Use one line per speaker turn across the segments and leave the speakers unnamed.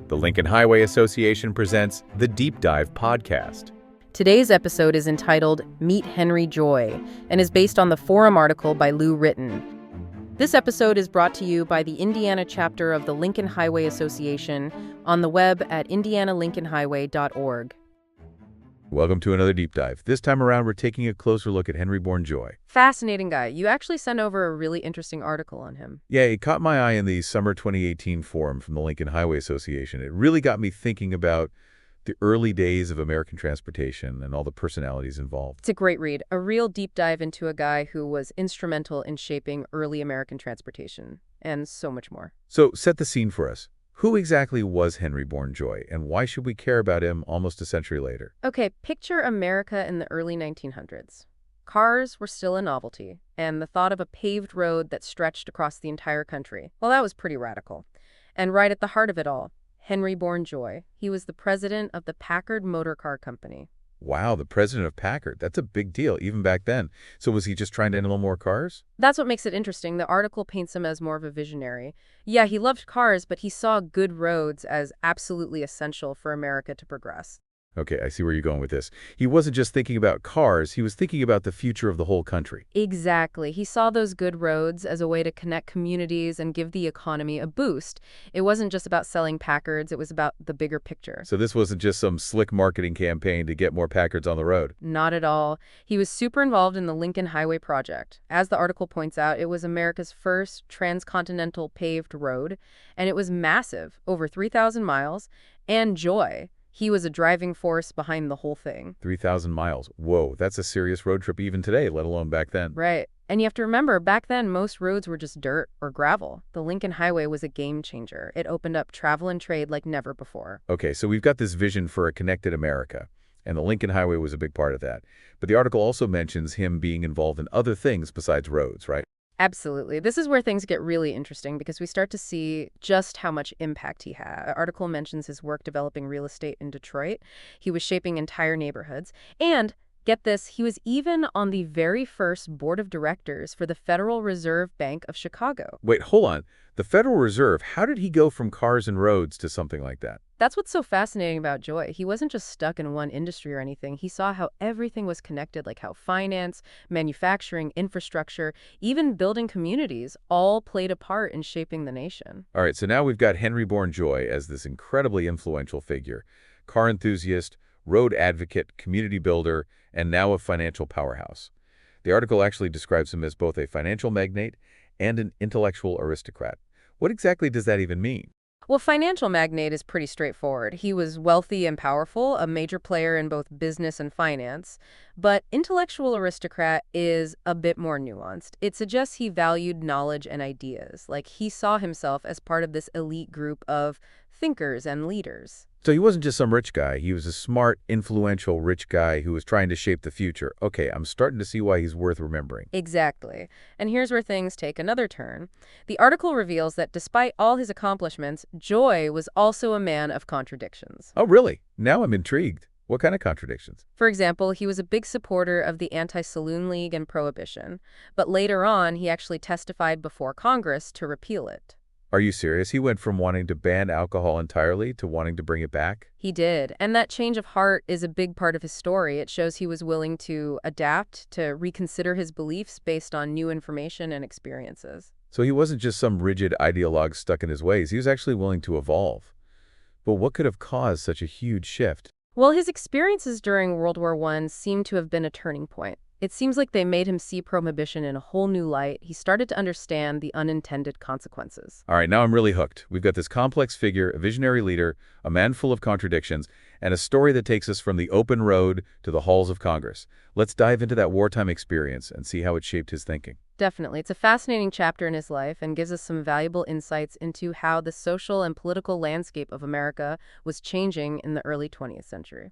The Lincoln Highway Association presents the Deep Dive Podcast.
Today's episode is entitled Meet Henry Joy and is based on the forum article by Lou Ritton. This episode is brought to you by the Indiana chapter of the Lincoln Highway Association on the web at indianalincolnhighway.org.
Welcome to another Deep Dive. This time around, we're taking a closer look at Henry Joy.
Fascinating guy. You actually sent over a really interesting article on him.
Yeah, it caught my eye in the summer 2018 forum from the Lincoln Highway Association. It really got me thinking about the early days of American transportation and all the personalities involved.
It's a great read, a real deep dive into a guy who was instrumental in shaping early American transportation, and so much more.
So, set the scene for us. Who exactly was Henry Joy, and why should we care about him almost a century later?
Okay, picture America in the early 1900s. Cars were still a novelty, and the thought of a paved road that stretched across the entire country, well, that was pretty radical. And right at the heart of it all, Henry Joy. He was the president of the Packard Motor Car Company.
Wow, the president of Packard. That's a big deal, even back then. So was he just trying to handle more cars?
That's what makes it interesting. The article paints him as more of a visionary. Yeah, he loved cars, but he saw good roads as absolutely essential for America to progress.
Okay, I see where you're going with this. He wasn't just thinking about cars, he was thinking about the future of the whole country.
Exactly. He saw those good roads as a way to connect communities and give the economy a boost. It wasn't just about selling Packards, it was about the bigger picture.
So this wasn't just some slick marketing campaign to get more Packards on the road.
Not at all. He was super involved in the Lincoln Highway project. As the article points out, it was America's first transcontinental paved road, and it was massive, over 3,000 miles, and Joy. He was a driving force behind the whole thing.
3,000 miles. Whoa, that's a serious road trip even today, let alone back then.
Right. And you have to remember, back then, most roads were just dirt or gravel. The Lincoln Highway was a game changer. It opened up travel and trade like never before.
Okay, so we've got this vision for a connected America, and the Lincoln Highway was a big part of that. But the article also mentions him being involved in other things besides roads, right?
Absolutely. This is where things get really interesting because we start to see just how much impact he had. The article mentions his work developing real estate in Detroit. He was shaping entire neighborhoods. And, get this, he was even on the very first board of directors for the Federal Reserve Bank of Chicago.
Wait, hold on. The Federal Reserve, how did he go from cars and roads to something like that?
That's what's so fascinating about Joy. He wasn't just stuck in one industry or anything. He saw how everything was connected, like how finance, manufacturing, infrastructure, even building communities all played a part in shaping the nation.
All right, so now we've got Henry Joy as this incredibly influential figure, car enthusiast, road advocate, community builder, and now a financial powerhouse. The article actually describes him as both a financial magnate and an intellectual aristocrat. What exactly does that even mean?
Well, financial magnate is pretty straightforward. He was wealthy and powerful, a major player in both business and finance. But intellectual aristocrat is a bit more nuanced. It suggests he valued knowledge and ideas, like he saw himself as part of this elite group of thinkers and leaders.
So he wasn't just some rich guy. He was a smart, influential, rich guy who was trying to shape the future. Okay, I'm starting to see why he's worth remembering.
Exactly. And here's where things take another turn. The article reveals that despite all his accomplishments, Joy was also a man of contradictions.
Oh, really? Now I'm intrigued. What kind of contradictions?
For example, he was a big supporter of the Anti-Saloon League and Prohibition, but later on he actually testified before Congress to repeal it.
Are you serious? He went from wanting to ban alcohol entirely to wanting to bring it back?
He did. And that change of heart is a big part of his story. It shows he was willing to adapt, to reconsider his beliefs based on new information and experiences.
So he wasn't just some rigid ideologue stuck in his ways. He was actually willing to evolve. But what could have caused such a huge shift?
Well, his experiences during World War I seem to have been a turning point. It seems like they made him see prohibition in a whole new light. He started to understand the unintended consequences.
All right, now I'm really hooked. We've got this complex figure, a visionary leader, a man full of contradictions, and a story that takes us from the open road to the halls of Congress. Let's dive into that wartime experience and see how it shaped his thinking.
Definitely. It's a fascinating chapter in his life and gives us some valuable insights into how the social and political landscape of America was changing in the early 20th century.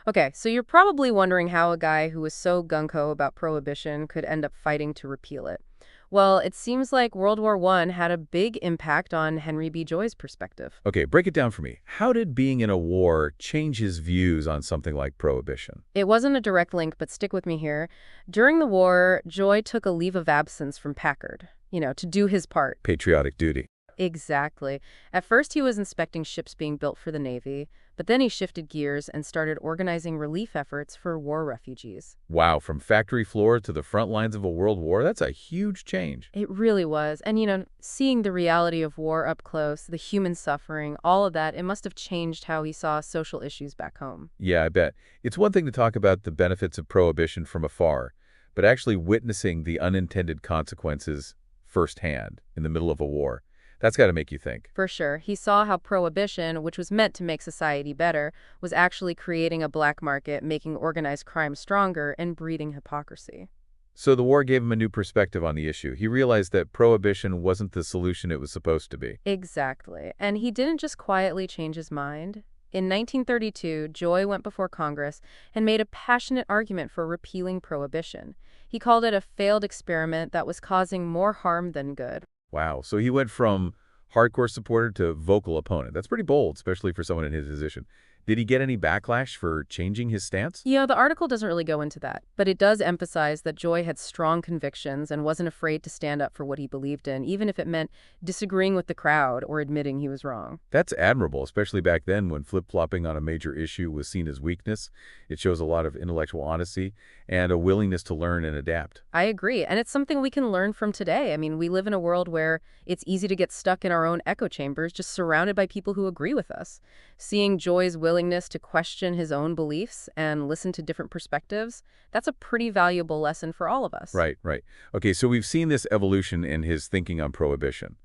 Okay, so you're probably wondering how a guy who was so gung-ho about prohibition could end up fighting to repeal it. Well, it seems like World War I had a big impact on Henry Joy's perspective.
Okay, break it down for me. How did being in a war change his views on something like prohibition?
It wasn't a direct link, but stick with me here. During the war, Joy took a leave of absence from Packard, to do his part.
Patriotic duty.
Exactly. At first, he was inspecting ships being built for the Navy, but then he shifted gears and started organizing relief efforts for war refugees.
Wow, from factory floor to the front lines of a world war, that's a huge change.
It really was. And, seeing the reality of war up close, the human suffering, all of that, it must have changed how he saw social issues back home.
Yeah, I bet. It's one thing to talk about the benefits of prohibition from afar, but actually witnessing the unintended consequences firsthand in the middle of a war, that's got to make you think.
For sure. He saw how prohibition, which was meant to make society better, was actually creating a black market, making organized crime stronger, and breeding hypocrisy.
So the war gave him a new perspective on the issue. He realized that prohibition wasn't the solution it was supposed to be.
Exactly. And he didn't just quietly change his mind. In 1932, Joy went before Congress and made a passionate argument for repealing prohibition. He called it a failed experiment that was causing more harm than good.
Wow. So he went from hardcore supporter to vocal opponent. That's pretty bold, especially for someone in his position. Did he get any backlash for changing his stance?
The article doesn't really go into that, but it does emphasize that Joy had strong convictions and wasn't afraid to stand up for what he believed in, even if it meant disagreeing with the crowd or admitting he was wrong.
That's admirable, especially back then when flip-flopping on a major issue was seen as weakness. It shows a lot of intellectual honesty and a willingness to learn and adapt.
I agree, and it's something we can learn from today. I mean, we live in a world where it's easy to get stuck in our own echo chambers, just surrounded by people who agree with us. Seeing Joy's willingness to question his own beliefs and listen to different perspectives, that's a pretty valuable lesson for all of us.
Right, right. Okay, so we've seen this evolution in his thinking on prohibition.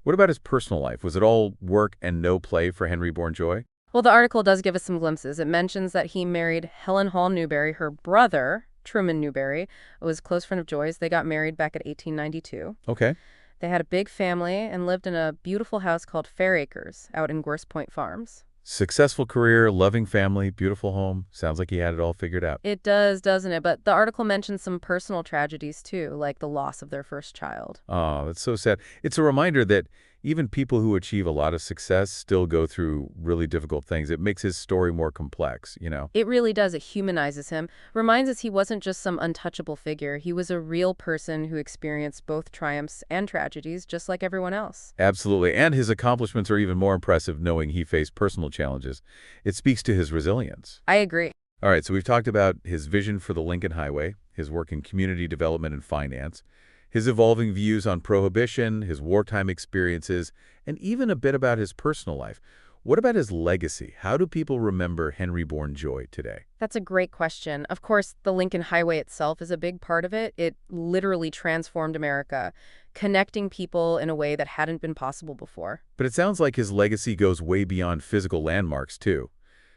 What about his personal life? Was it all work and no play for Henry Bourne Joy?
Well, the article does give us some glimpses. It mentions that he married Helen Hall Newberry. Her brother, Truman Newberry, was a close friend of Joy's. They got married back at 1892.
Okay.
They had a big family and lived in a beautiful house called Fair Acres out in Gorse Point Farms.
Successful career, loving family, beautiful home. Sounds like he had it all figured out.
It does, doesn't it? But the article mentions some personal tragedies, too, like the loss of their first child.
Oh, that's so sad. It's a reminder that even people who achieve a lot of success still go through really difficult things. It makes his story more complex.
It really does. It humanizes him. Reminds us he wasn't just some untouchable figure. He was a real person who experienced both triumphs and tragedies, just like everyone else.
Absolutely. And his accomplishments are even more impressive knowing he faced personal challenges. It speaks to his resilience.
I agree.
All right, so we've talked about his vision for the Lincoln Highway, his work in community development and finance, his evolving views on prohibition, his wartime experiences, and even a bit about his personal life. What about his legacy? How do people remember Henry Bourne Joy today?
That's a great question. Of course, the Lincoln Highway itself is a big part of it. It literally transformed America, connecting people in a way that hadn't been possible before.
But it sounds like his legacy goes way beyond physical landmarks, too.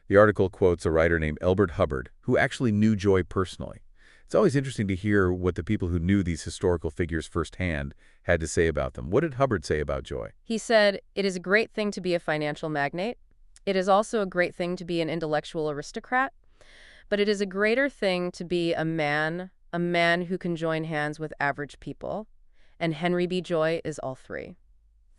The article quotes a writer named Elbert Hubbard, who actually knew Joy personally. It's always interesting to hear what the people who knew these historical figures firsthand had to say about them. What did Hubbard say about Joy?
He said, "It is a great thing to be a financial magnate. It is also a great thing to be an intellectual aristocrat. But it is a greater thing to be a man who can join hands with average people. And Henry B. Joy is all three."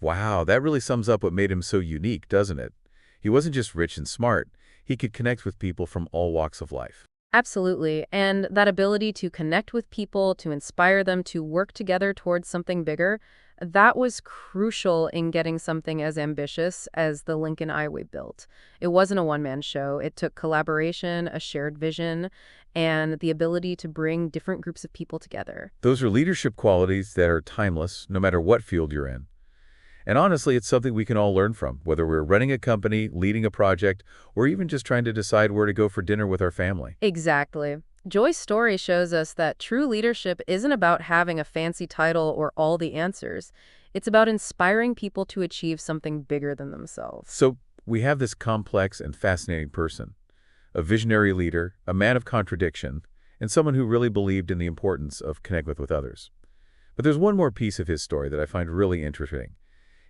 Wow, that really sums up what made him so unique, doesn't it? He wasn't just rich and smart. He could connect with people from all walks of life.
Absolutely. And that ability to connect with people, to inspire them to work together towards something bigger, that was crucial in getting something as ambitious as the Lincoln Highway built. It wasn't a one-man show. It took collaboration, a shared vision, and the ability to bring different groups of people together.
Those are leadership qualities that are timeless, no matter what field you're in. And honestly, it's something we can all learn from, whether we're running a company, leading a project, or even just trying to decide where to go for dinner with our family.
Exactly. Joy's story shows us that true leadership isn't about having a fancy title or all the answers. It's about inspiring people to achieve something bigger than themselves.
So we have this complex and fascinating person, a visionary leader, a man of contradiction, and someone who really believed in the importance of connecting with others. But there's one more piece of his story that I find really interesting.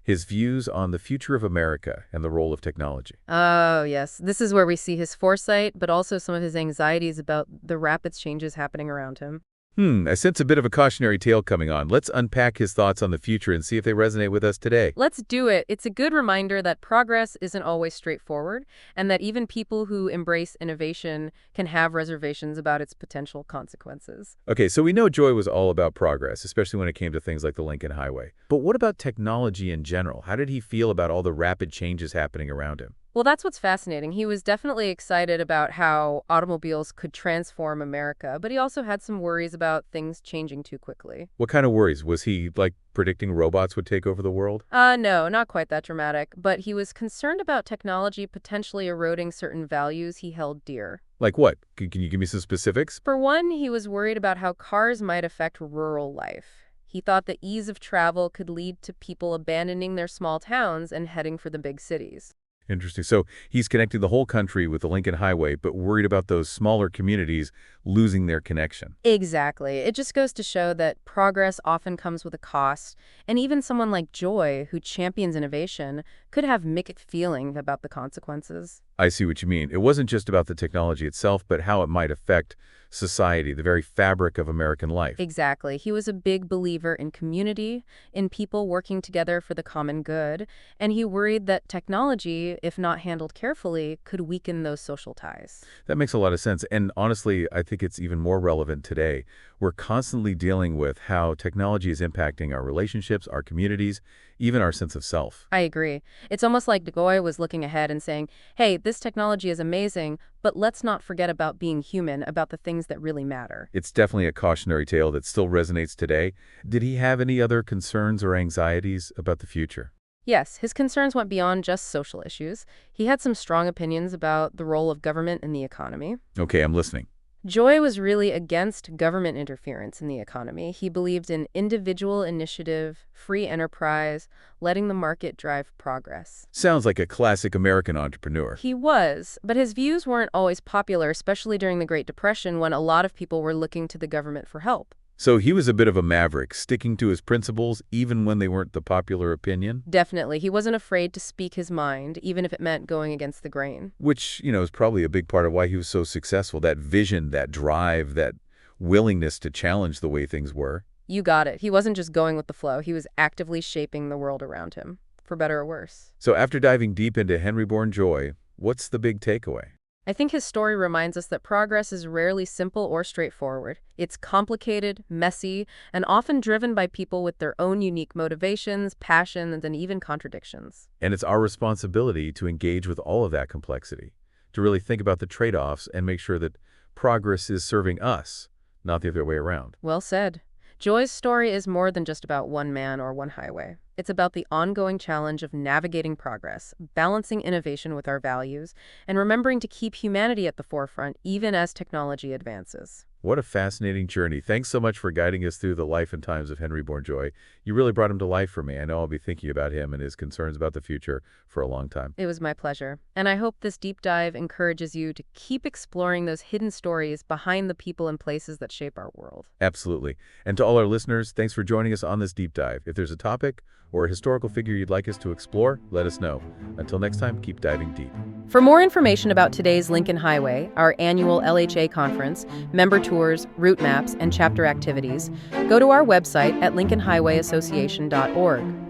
His views on the future of America and the role of technology.
Oh, yes. This is where we see his foresight, but also some of his anxieties about the rapid changes happening around him.
I sense a bit of a cautionary tale coming on. Let's unpack his thoughts on the future and see if they resonate with us today.
Let's do it. It's a good reminder that progress isn't always straightforward, and that even people who embrace innovation can have reservations about its potential consequences.
Okay, so we know Joy was all about progress, especially when it came to things like the Lincoln Highway. But what about technology in general? How did he feel about all the rapid changes happening around him?
Well, that's what's fascinating. He was definitely excited about how automobiles could transform America, but he also had some worries about things changing too quickly.
What kind of worries? Was he, like, predicting robots would take over the world?
No, not quite that dramatic, but he was concerned about technology potentially eroding certain values he held dear.
Like what? Can you give me some specifics?
For one, he was worried about how cars might affect rural life. He thought the ease of travel could lead to people abandoning their small towns and heading for the big cities.
Interesting. So he's connecting the whole country with the Lincoln Highway, but worried about those smaller communities losing their connection.
Exactly. It just goes to show that progress often comes with a cost, and even someone like Joy, who champions innovation, could have mixed feelings about the consequences.
I see what you mean. It wasn't just about the technology itself, but how it might affect society, the very fabric of American life.
Exactly. He was a big believer in community, in people working together for the common good, and he worried that technology, if not handled carefully, could weaken those social ties.
That makes a lot of sense. And honestly, I think it's even more relevant today. We're constantly dealing with how technology is impacting our relationships, our communities, even our sense of self.
I agree. It's almost like Goy was looking ahead and saying, hey, this technology is amazing, but let's not forget about being human, about the things that really matter.
It's definitely a cautionary tale that still resonates today. Did he have any other concerns or anxieties about the future?
Yes, his concerns went beyond just social issues. He had some strong opinions about the role of government in the economy.
Okay, I'm listening.
Joy was really against government interference in the economy. He believed in individual initiative, free enterprise, letting the market drive progress.
Sounds like a classic American entrepreneur.
He was, but his views weren't always popular, especially during the Great Depression when a lot of people were looking to the government for help.
So he was a bit of a maverick, sticking to his principles even when they weren't the popular opinion?
Definitely. He wasn't afraid to speak his mind, even if it meant going against the grain.
Which, is probably a big part of why he was so successful. That vision, that drive, that willingness to challenge the way things were.
You got it. He wasn't just going with the flow. He was actively shaping the world around him, for better or worse.
So after diving deep into Henry-born Joy, what's the big takeaway?
I think his story reminds us that progress is rarely simple or straightforward. It's complicated, messy, and often driven by people with their own unique motivations, passions, and even contradictions.
And it's our responsibility to engage with all of that complexity, to really think about the trade-offs and make sure that progress is serving us, not the other way around.
Well said. Joy's story is more than just about one man or one highway. It's about the ongoing challenge of navigating progress, balancing innovation with our values, and remembering to keep humanity at the forefront even as technology advances.
What a fascinating journey. Thanks so much for guiding us through the life and times of Henry-born Joy. You really brought him to life for me. I know I'll be thinking about him and his concerns about the future for a long time.
It was my pleasure. And I hope this deep dive encourages you to keep exploring those hidden stories behind the people and places that shape our world.
Absolutely. And to all our listeners, thanks for joining us on this deep dive. If there's a topic or a historical figure you'd like us to explore, let us know. Until next time, keep diving deep.
For more information about today's Lincoln Highway, our annual LHA conference, member tours, route maps, and chapter activities, go to our website at lincolnhighwayassociation.org.